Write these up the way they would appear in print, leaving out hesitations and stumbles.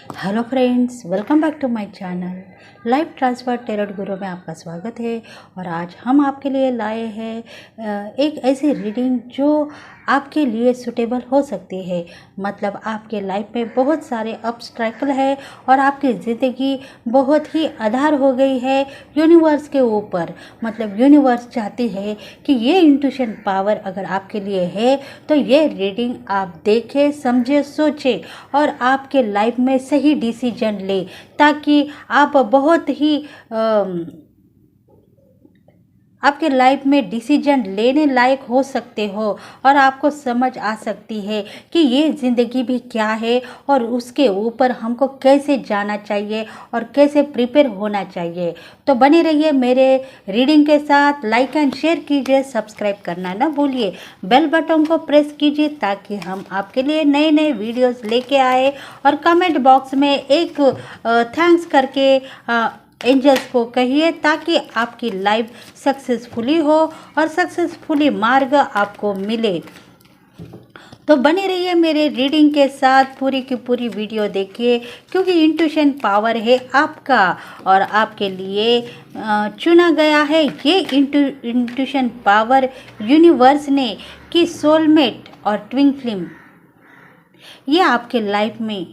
Hello friends, welcome back to my channel life transfer terror Guru में आपका स्वागत है। और आज हम आपके लिए लाए हैं एक ऐसी रीडिंग जो आपके लिए सूटेबल हो सकती है। मतलब आपके लाइफ में बहुत सारे ऑब्स्ट्रैकल है और आपकी ज़िंदगी बहुत ही आधार हो गई है यूनिवर्स के ऊपर। मतलब यूनिवर्स चाहती है कि ये इंट्यूशन पावर अगर आपके लिए है तो ये रीडिंग आप देखें, समझे, सोचें और आपके लाइफ में सही डिसीजन ले, ताकि आप बहुत ही आपके लाइफ में डिसीजन लेने लायक हो सकते हो और आपको समझ आ सकती है कि ये ज़िंदगी भी क्या है और उसके ऊपर हमको कैसे जाना चाहिए और कैसे प्रिपेयर होना चाहिए। तो बने रहिए मेरे रीडिंग के साथ। लाइक एंड शेयर कीजिए, सब्सक्राइब करना ना भूलिए, बेल बटन को प्रेस कीजिए ताकि हम आपके लिए नए नए वीडियोस लेके आए। और कमेंट बॉक्स में एक थैंक्स करके एंजल्स को कहिए ताकि आपकी लाइफ सक्सेसफुली हो और सक्सेसफुली मार्ग आपको मिले। तो बने रहिए मेरे रीडिंग के साथ, पूरी की पूरी वीडियो देखिए क्योंकि इंट्यूशन पावर है आपका और आपके लिए चुना गया है ये इंट्यूशन पावर यूनिवर्स ने कि सोलमेट और ट्विन फ्लेम ये आपके लाइफ में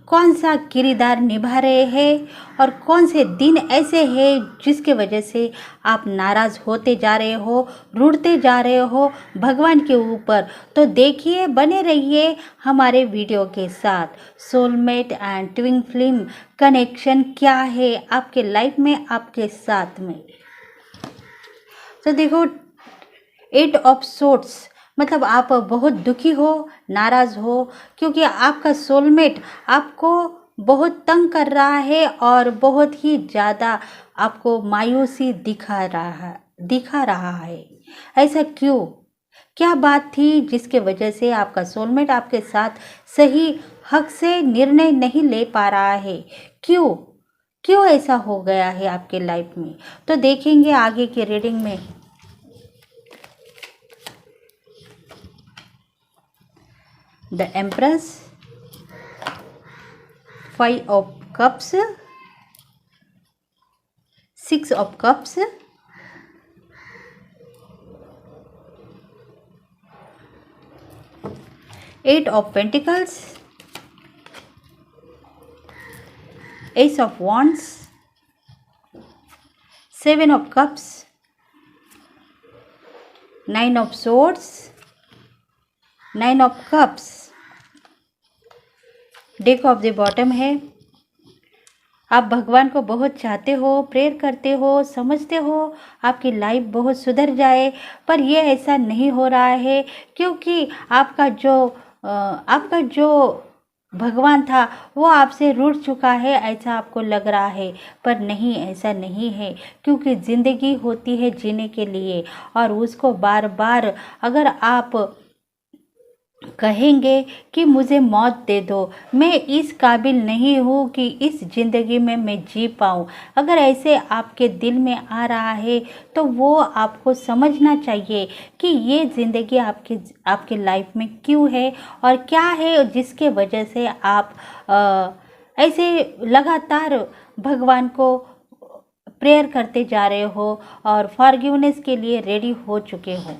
कौन सा किरदार निभा रहे हैं और कौन से दिन ऐसे हैं जिसके वजह से आप नाराज़ होते जा रहे हो, रूठते जा रहे हो भगवान के ऊपर। तो देखिए, बने रहिए हमारे वीडियो के साथ। Soulmate and twin flame connection क्या है आपके लाइफ में, आपके साथ में। तो देखो, 8 ऑफ सोर्ड्स मतलब आप बहुत दुखी हो, नाराज़ हो क्योंकि आपका सोलमेट आपको बहुत तंग कर रहा है और बहुत ही ज़्यादा आपको मायूसी दिखा रहा है। ऐसा क्यों? क्या बात थी जिसके वजह से आपका सोलमेट आपके साथ सही हक से निर्णय नहीं ले पा रहा है? क्यों क्यों ऐसा हो गया है आपके लाइफ में? तो देखेंगे आगे की रीडिंग में। The Empress, 5 of Cups, 6 of Cups, 8 of Pentacles, Ace of Wands, 7 of Cups, 9 of Swords, 9 of Cups, deck of the bottom है। आप भगवान को बहुत चाहते हो, प्रेयर करते हो, समझते हो आपकी लाइफ बहुत सुधर जाए, पर ये ऐसा नहीं हो रहा है क्योंकि आपका जो भगवान था वो आपसे रूठ चुका है, ऐसा आपको लग रहा है। पर नहीं, ऐसा नहीं है क्योंकि ज़िंदगी होती है जीने के लिए और उसको बार बार अगर आप कहेंगे कि मुझे मौत दे दो, मैं इस काबिल नहीं हूँ कि इस ज़िंदगी में मैं जी पाऊँ, अगर ऐसे आपके दिल में आ रहा है तो वो आपको समझना चाहिए कि ये ज़िंदगी आपके लाइफ में क्यों है और क्या है जिसके वजह से आप ऐसे लगातार भगवान को प्रेयर करते जा रहे हो और फॉरगिवनेस के लिए रेडी हो चुके हो।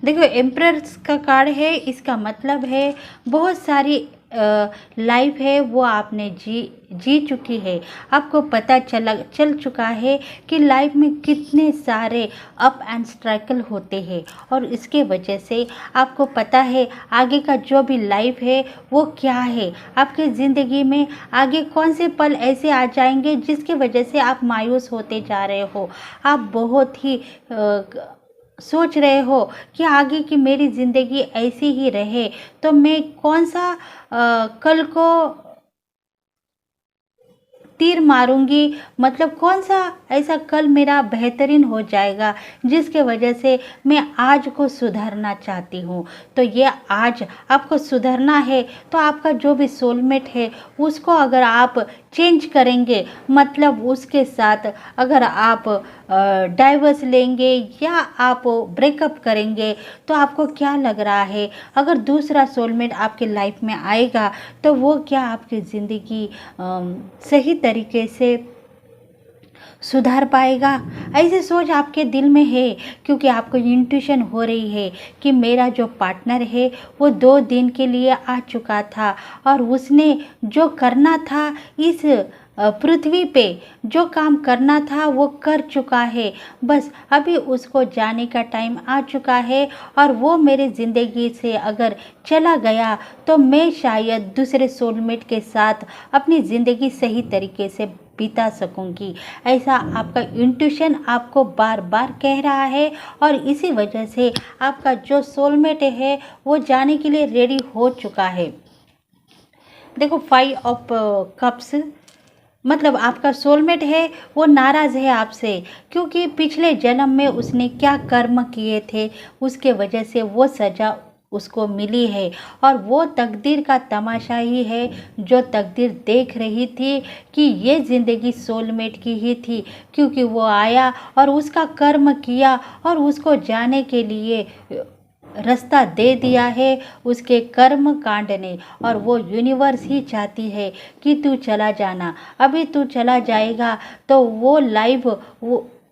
देखो, एम्प्रर्स का कार्ड है, इसका मतलब है बहुत सारी लाइफ है वो आपने जी चुकी है। आपको पता चल चुका है कि लाइफ में कितने सारे अप एंड स्ट्रगल होते हैं और इसके वजह से आपको पता है आगे का जो भी लाइफ है वो क्या है। आपके ज़िंदगी में आगे कौन से पल ऐसे आ जाएंगे जिसके वजह से आप मायूस होते जा रहे हो। आप बहुत ही सोच रहे हो कि आगे की मेरी ज़िंदगी ऐसी ही रहे तो मैं कौन सा कल को तीर मारूंगी, मतलब कौन सा ऐसा कल मेरा बेहतरीन हो जाएगा जिसके वजह से मैं आज को सुधारना चाहती हूँ। तो ये आज आपको सुधरना है तो आपका जो भी सोलमेट है उसको अगर आप चेंज करेंगे, मतलब उसके साथ अगर आप डाइवर्स लेंगे या आप ब्रेकअप करेंगे, तो आपको क्या लग रहा है? अगर दूसरा सोलमेट आपके लाइफ में आएगा तो वो क्या आपकी ज़िंदगी सही तरीके से सुधार पाएगा? ऐसी सोच आपके दिल में है, क्योंकि आपको इंट्यूशन हो रही है कि मेरा जो पार्टनर है वो 2 दिन के लिए आ चुका था और उसने जो करना था इस पृथ्वी पे, जो काम करना था वो कर चुका है। बस अभी उसको जाने का टाइम आ चुका है और वो मेरी ज़िंदगी से अगर चला गया तो मैं शायद दूसरे सोलमेट के साथ अपनी ज़िंदगी सही तरीके से बिता सकूंगी। ऐसा आपका इंट्यूशन आपको बार बार कह रहा है और इसी वजह से आपका जो सोलमेट है वो जाने के लिए रेडी हो चुका है। देखो 5 ऑफ कप्स, मतलब आपका सोलमेट है वो नाराज़ है आपसे, क्योंकि पिछले जन्म में उसने क्या कर्म किए थे उसके वजह से वो सज़ा उसको मिली है। और वो तकदीर का तमाशा ही है, जो तकदीर देख रही थी कि ये ज़िंदगी सोलमेट की ही थी, क्योंकि वो आया और उसका कर्म किया और उसको जाने के लिए रास्ता दे दिया है उसके कर्म कांड ने। और वो यूनिवर्स ही चाहती है कि तू चला जाना। अभी तू चला जाएगा तो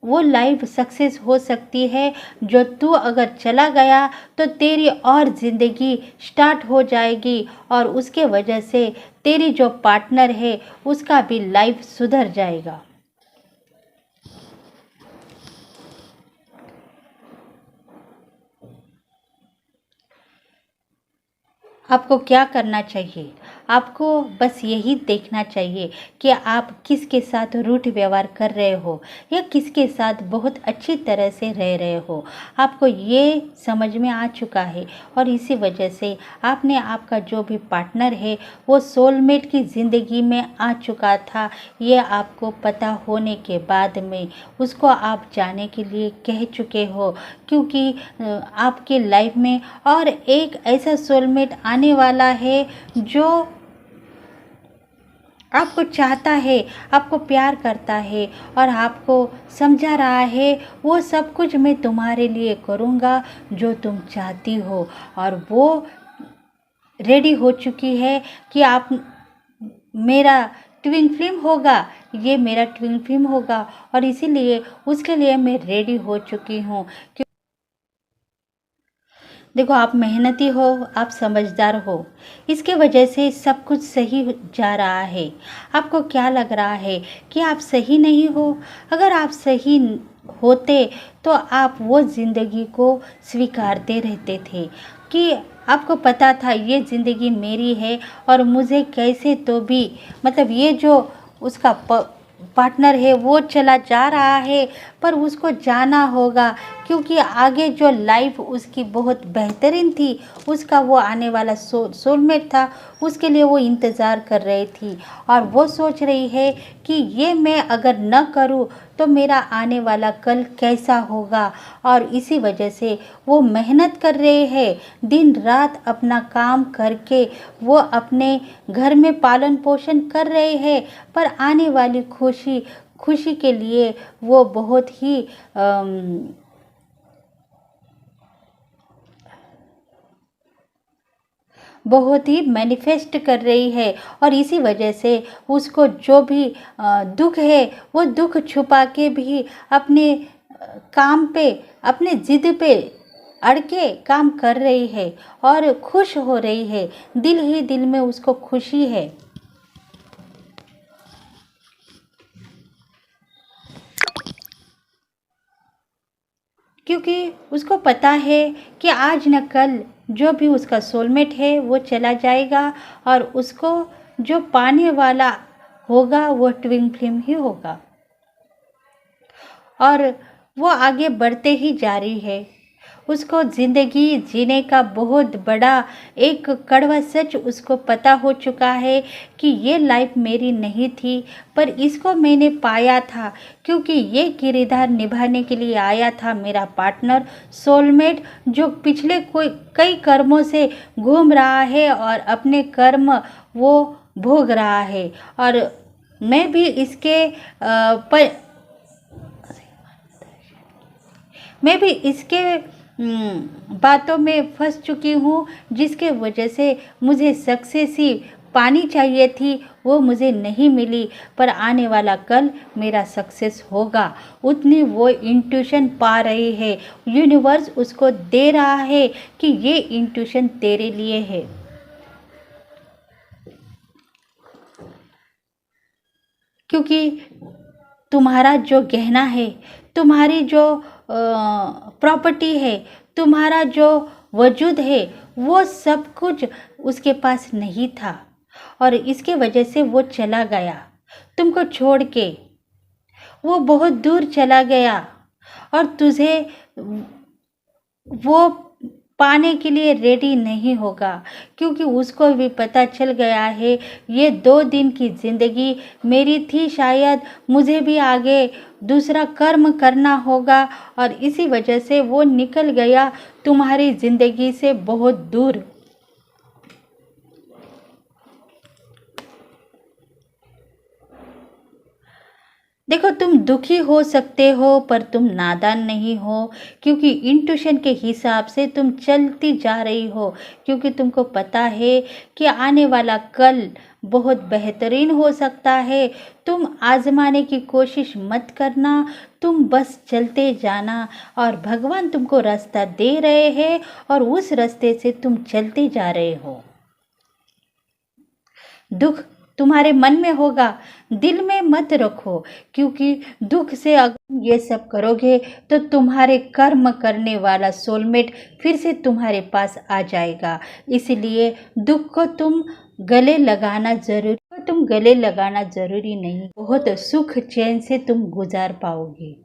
वो लाइफ सक्सेस हो सकती है। जो तू अगर चला गया तो तेरी और ज़िंदगी स्टार्ट हो जाएगी और उसके वजह से तेरी जो पार्टनर है उसका भी लाइफ सुधर जाएगा। आपको क्या करना चाहिए? आपको बस यही देखना चाहिए कि आप किसके साथ रूठ व्यवहार कर रहे हो या किसके साथ बहुत अच्छी तरह से रह रहे हो। आपको ये समझ में आ चुका है और इसी वजह से आपने आपका जो भी पार्टनर है वो सोलमेट की ज़िंदगी में आ चुका था। ये आपको पता होने के बाद में उसको आप जाने के लिए कह चुके हो, क्योंकि आपके लाइफ में और एक ऐसा सोलमेट आने वाला है जो आपको चाहता है, आपको प्यार करता है और आपको समझा रहा है वो सब कुछ मैं तुम्हारे लिए करूँगा जो तुम चाहती हो। और वो रेडी हो चुकी है कि आप मेरा ट्विन फ्लेम होगा, ये मेरा ट्विन फ्लेम होगा और इसीलिए उसके लिए मैं रेडी हो चुकी हूँ। देखो आप मेहनती हो, आप समझदार हो, इसके वजह से सब कुछ सही जा रहा है। आपको क्या लग रहा है कि आप सही नहीं हो? अगर आप सही होते तो आप वो ज़िंदगी को स्वीकारते रहते थे कि आपको पता था ये ज़िंदगी मेरी है और मुझे कैसे तो भी, मतलब ये जो उसका पार्टनर है वो चला जा रहा है पर उसको जाना होगा, क्योंकि आगे जो लाइफ उसकी बहुत बेहतरीन थी, उसका वो आने वाला सोलमेट था, उसके लिए वो इंतज़ार कर रही थी। और वो सोच रही है कि ये मैं अगर न करूँ तो मेरा आने वाला कल कैसा होगा। और इसी वजह से वो मेहनत कर रहे हैं, दिन रात अपना काम करके वो अपने घर में पालन पोषण कर रहे हैं, पर आने वाली खुशी के लिए वो बहुत ही मैनिफेस्ट कर रही है। और इसी वजह से उसको जो भी दुख है वो दुख छुपा के भी अपने काम पे, अपने जिद पे अड़ के काम कर रही है और खुश हो रही है। दिल ही दिल में उसको खुशी है, क्योंकि उसको पता है कि आज न कल जो भी उसका सोलमेट है वो चला जाएगा और उसको जो पाने वाला होगा वो ट्विन फ्लेम ही होगा। और वो आगे बढ़ते ही जा रही है। उसको ज़िंदगी जीने का बहुत बड़ा एक कड़वा सच उसको पता हो चुका है कि ये लाइफ मेरी नहीं थी, पर इसको मैंने पाया था, क्योंकि ये किरदार निभाने के लिए आया था मेरा पार्टनर सोलमेट, जो पिछले कई कर्मों से घूम रहा है और अपने कर्म वो भोग रहा है। और मैं भी पर मैं भी इसके बातों में फंस चुकी हूँ, जिसके वजह से मुझे सक्सेस ही पानी चाहिए थी, वो मुझे नहीं मिली। पर आने वाला कल मेरा सक्सेस होगा, उतनी वो इंट्यूशन पा रही है। यूनिवर्स उसको दे रहा है कि ये इंट्यूशन तेरे लिए है। क्योंकि तुम्हारा जो गहना है, तुम्हारी जो प्रॉपर्टी है, तुम्हारा जो वजूद है, वो सब कुछ उसके पास नहीं था, और इसके वजह से वो चला गया तुमको छोड़ के। वो बहुत दूर चला गया और तुझे वो पाने के लिए रेडी नहीं होगा, क्योंकि उसको भी पता चल गया है ये 2 दिन की ज़िंदगी मेरी थी, शायद मुझे भी आगे दूसरा कर्म करना होगा, और इसी वजह से वो निकल गया तुम्हारी ज़िंदगी से बहुत दूर। देखो, तुम दुखी हो सकते हो पर तुम नादान नहीं हो, क्योंकि इंट्यूशन के हिसाब से तुम चलती जा रही हो, क्योंकि तुमको पता है कि आने वाला कल बहुत बेहतरीन हो सकता है। तुम आजमाने की कोशिश मत करना, तुम बस चलते जाना, और भगवान तुमको रास्ता दे रहे हैं और उस रास्ते से तुम चलते जा रहे हो। दुख तुम्हारे मन में होगा, दिल में मत रखो, क्योंकि दुख से अगर ये सब करोगे तो तुम्हारे कर्म करने वाला सोलमेट फिर से तुम्हारे पास आ जाएगा। इसलिए दुख को तुम गले लगाना जरूरी नहीं, बहुत सुख चैन से तुम गुजार पाओगे।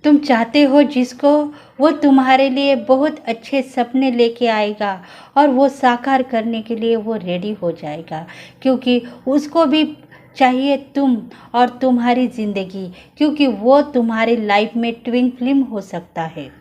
तुम चाहते हो जिसको, वो तुम्हारे लिए बहुत अच्छे सपने लेके आएगा, और वो साकार करने के लिए वो रेडी हो जाएगा, क्योंकि उसको भी चाहिए तुम और तुम्हारी ज़िंदगी, क्योंकि वो तुम्हारी लाइफ में ट्विन फ्लेम हो सकता है।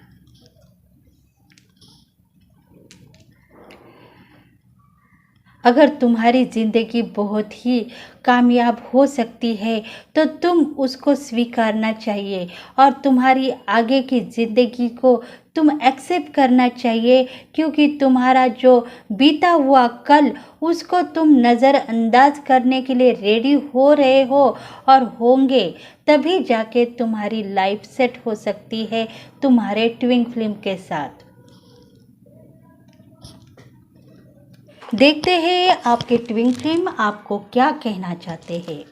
अगर तुम्हारी ज़िंदगी बहुत ही कामयाब हो सकती है तो तुम उसको स्वीकारना चाहिए, और तुम्हारी आगे की ज़िंदगी को तुम एक्सेप्ट करना चाहिए, क्योंकि तुम्हारा जो बीता हुआ कल, उसको तुम नज़रअंदाज करने के लिए रेडी हो रहे हो और होंगे, तभी जाके तुम्हारी लाइफ सेट हो सकती है तुम्हारे ट्विन फ्लेम के साथ। देखते हैं आपके ट्विन फ्लेम आपको क्या कहना चाहते हैं।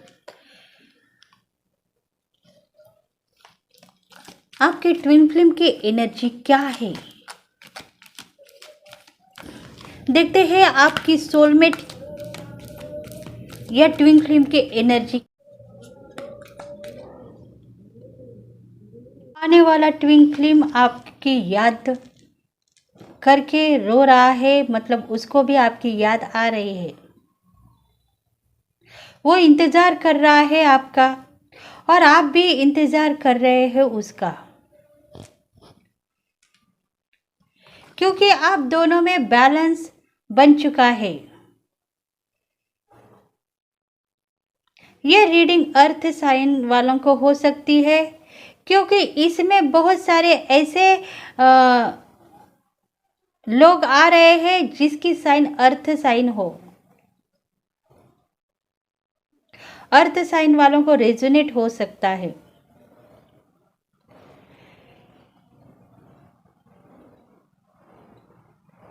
आपके ट्विन फ्लेम की एनर्जी क्या है, देखते हैं आपकी सोलमेट या ट्विन फ्लेम की एनर्जी। आने वाला ट्विन फ्लेम आपकी याद करके रो रहा है, मतलब उसको भी आपकी याद आ रही है, वो इंतज़ार कर रहा है आपका, और आप भी इंतज़ार कर रहे हो उसका, क्योंकि आप दोनों में बैलेंस बन चुका है। ये रीडिंग अर्थ साइन वालों को हो सकती है, क्योंकि इसमें बहुत सारे ऐसे लोग आ रहे हैं जिसकी साइन अर्थ साइन हो। अर्थ साइन वालों को रेजोनेट हो सकता है,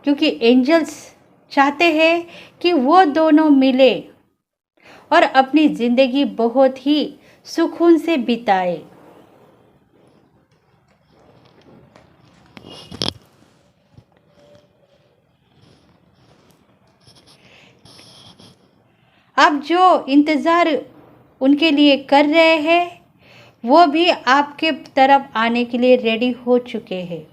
क्योंकि एंजल्स चाहते हैं कि वो दोनों मिले और अपनी ज़िंदगी बहुत ही सुकून से बिताए। आप जो इंतज़ार उनके लिए कर रहे हैं, वो भी आपके तरफ आने के लिए रेडी हो चुके हैं,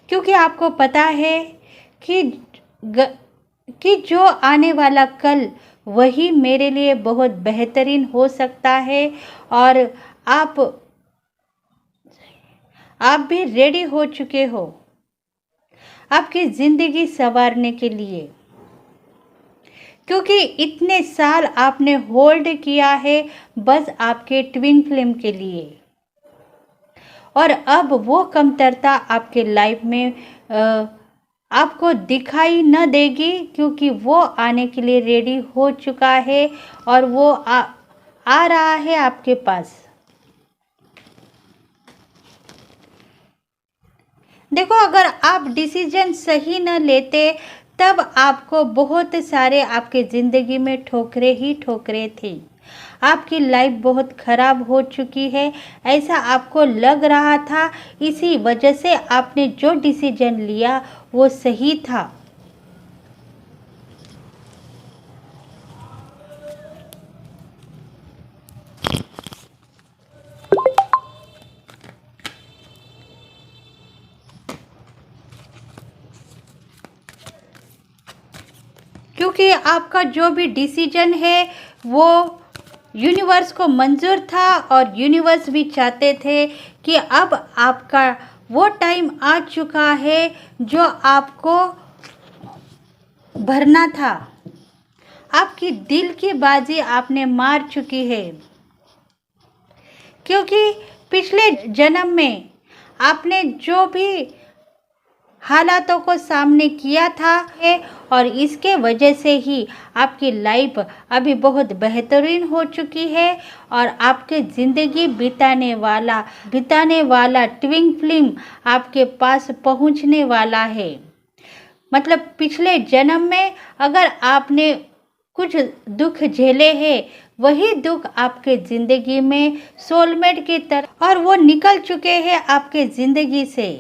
क्योंकि आपको पता है कि कि जो आने वाला कल वही मेरे लिए बहुत बेहतरीन हो सकता है, और आप भी रेडी हो चुके हो आपकी ज़िंदगी संवारने के लिए। क्योंकि इतने साल आपने होल्ड किया है बस आपके ट्विन फ्लेम के लिए, और अब वो कमतरता आपके लाइफ में आपको दिखाई न देगी, क्योंकि वो आने के लिए रेडी हो चुका है और वो आ रहा है आपके पास। देखो, अगर आप डिसीजन सही न लेते तब आपको बहुत सारे आपके ज़िंदगी में ठोकरें ही ठोकरें थी। आपकी लाइफ बहुत ख़राब हो चुकी है, ऐसा आपको लग रहा था। इसी वजह से आपने जो डिसीजन लिया वो सही था। क्योंकि आपका जो भी डिसीजन है वो यूनिवर्स को मंजूर था, और यूनिवर्स भी चाहते थे कि अब आपका वो टाइम आ चुका है जो आपको भरना था। आपकी दिल की बाजी आपने मार चुकी है, क्योंकि पिछले जन्म में आपने जो भी हालातों को सामने किया था है, और इसके वजह से ही आपकी लाइफ अभी बहुत बेहतरीन हो चुकी है, और आपके ज़िंदगी बिताने वाला ट्विन फ्लेम आपके पास पहुंचने वाला है। मतलब पिछले जन्म में अगर आपने कुछ दुख झेले हैं, वही दुख आपके ज़िंदगी में सोलमेट की तरह, और वो निकल चुके हैं आपके ज़िंदगी से।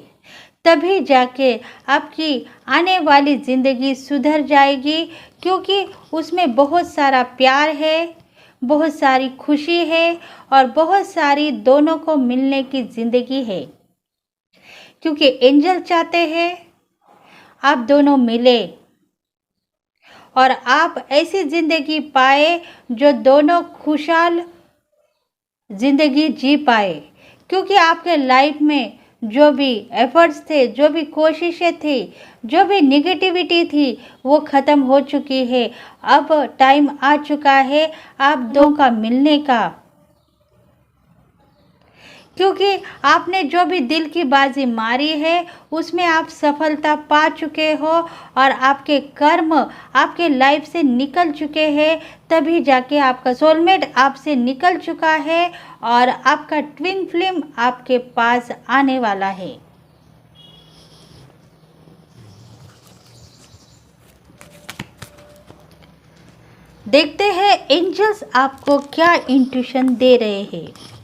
तभी जाके आपकी आने वाली ज़िंदगी सुधर जाएगी, क्योंकि उसमें बहुत सारा प्यार है, बहुत सारी खुशी है, और बहुत सारी दोनों को मिलने की ज़िंदगी है। क्योंकि एंजल चाहते हैं आप दोनों मिले, और आप ऐसी ज़िंदगी पाए जो दोनों खुशहाल ज़िंदगी जी पाए। क्योंकि आपके लाइफ में जो भी एफर्ट्स थे, जो भी कोशिशें थी, जो भी निगेटिविटी थी, वो ख़त्म हो चुकी है। अब टाइम आ चुका है आप दोनों का मिलने का, क्योंकि आपने जो भी दिल की बाजी मारी है उसमें आप सफलता पा चुके हो, और आपके कर्म आपके लाइफ से निकल चुके हैं। तभी जाके आपका सोलमेट आपसे निकल चुका है, और आपका ट्विन फ्लेम आपके पास आने वाला है। देखते हैं एंजल्स आपको क्या इंट्यूशन दे रहे हैं।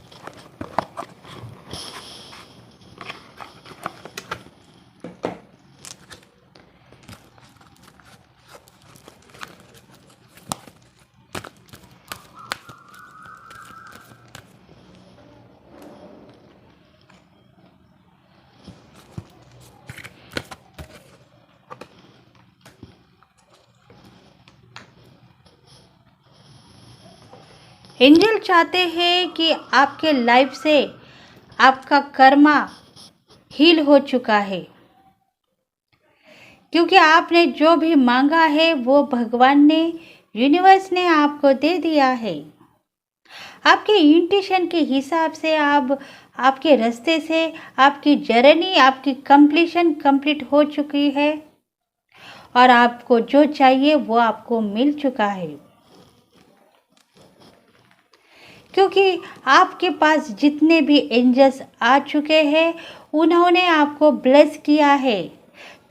एंजल चाहते हैं कि आपके लाइफ से आपका कर्मा हील हो चुका है, क्योंकि आपने जो भी मांगा है वो भगवान ने, यूनिवर्स ने आपको दे दिया है। आपके इंट्यूशन के हिसाब से आप आपके रास्ते से आपकी जर्नी, आपकी कंप्लीट हो चुकी है, और आपको जो चाहिए वो आपको मिल चुका है। क्योंकि आपके पास जितने भी एंजल्स आ चुके हैं उन्होंने आपको ब्लेस किया है,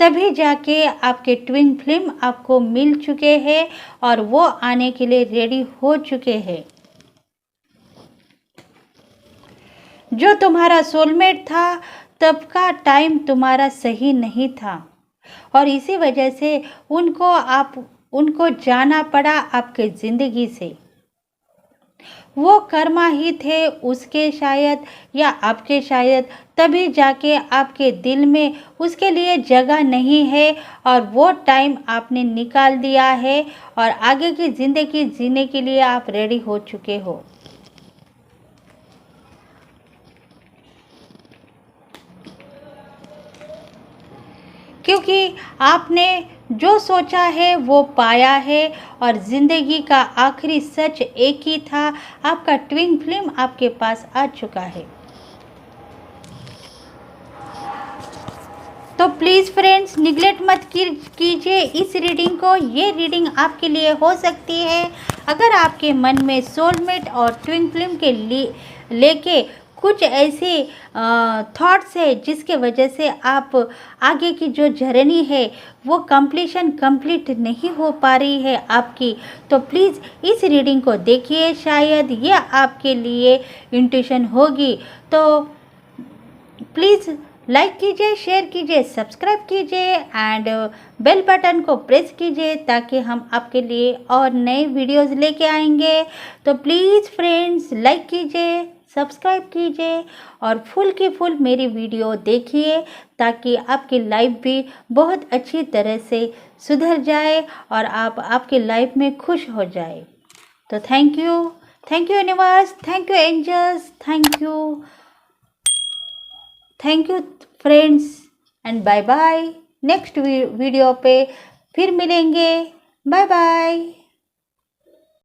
तभी जाके आपके ट्विन फ्लेम आपको मिल चुके हैं, और वो आने के लिए रेडी हो चुके हैं। जो तुम्हारा सोलमेट था तब का टाइम तुम्हारा सही नहीं था, और इसी वजह से उनको जाना पड़ा आपके ज़िंदगी से। वो कर्मा ही थे उसके शायद, या आपके शायद, तभी जाके आपके दिल में उसके लिए जगह नहीं है, और वो टाइम आपने निकाल दिया है, और आगे की ज़िंदगी जीने के लिए आप रेडी हो चुके हो। क्योंकि आपने जो सोचा है वो पाया है और ज़िंदगी का आखिरी सच एक ही था। आपका ट्विन फ्लेम आपके पास आ चुका है। तो प्लीज़ फ्रेंड्स निगलेक्ट मत कीजिए इस रीडिंग को। ये रीडिंग आपके लिए हो सकती है अगर आपके मन में सोलमेट और ट्विन फ्लेम के लेके कुछ ऐसे थॉट्स है जिसके वजह से आप आगे की जो जर्नी है वो कंप्लीट नहीं हो पा रही है आपकी। तो प्लीज़ इस रीडिंग को देखिए, शायद ये आपके लिए इंट्यूशन होगी। तो प्लीज़ लाइक कीजिए, शेयर कीजिए, सब्सक्राइब कीजिए एंड बेल बटन को प्रेस कीजिए ताकि हम आपके लिए और नए वीडियोस लेके आएंगे। तो प्लीज़ फ्रेंड्स लाइक कीजिए, सब्सक्राइब कीजिए और फुल की फुल मेरी वीडियो देखिए ताकि आपकी लाइफ भी बहुत अच्छी तरह से सुधर जाए और आप आपकी लाइफ में खुश हो जाए। तो thank you universe, thank you angels, thank you friends and bye bye. Next video पे फिर मिलेंगे। Bye bye.